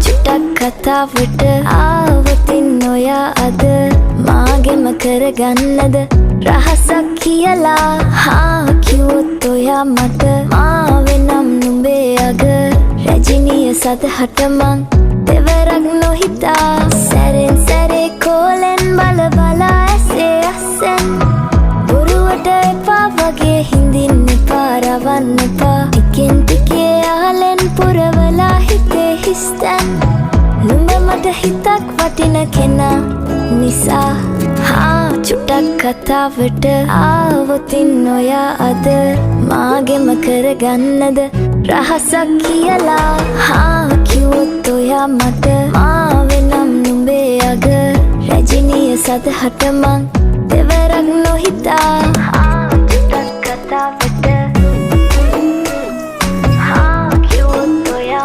චුට්ටක් කතාවට ආවතින් ඔයා අද මාගෙම කරගන්නද රහසක් කියලා කිව්වොත් ඔයා මට මාවෙනම් නුඹේ අග රැජිනිය සදහට මං දෙවරක් නොහිතා සැරෙන් සැරේ කෝලෙන් බල බලා ඇසේ අස්සෙන් බොරුවට එපා වගේ හිඳින්න එපා රවන්න එපා ටිකෙන් ටිකේ ආලෙන් පුරවලා හිතේ හිස්තැන් නුඹ මට හිතක් වටින කෙනා නිසා චුට්ටක් කතාවට ආවොතින් ඔයා අද මාගෙම කරගන්නද රහසක් කියලා කිව්වොත් ඔයා මට මාවෙනම් නුඹේ අග රැජිනිය සදහට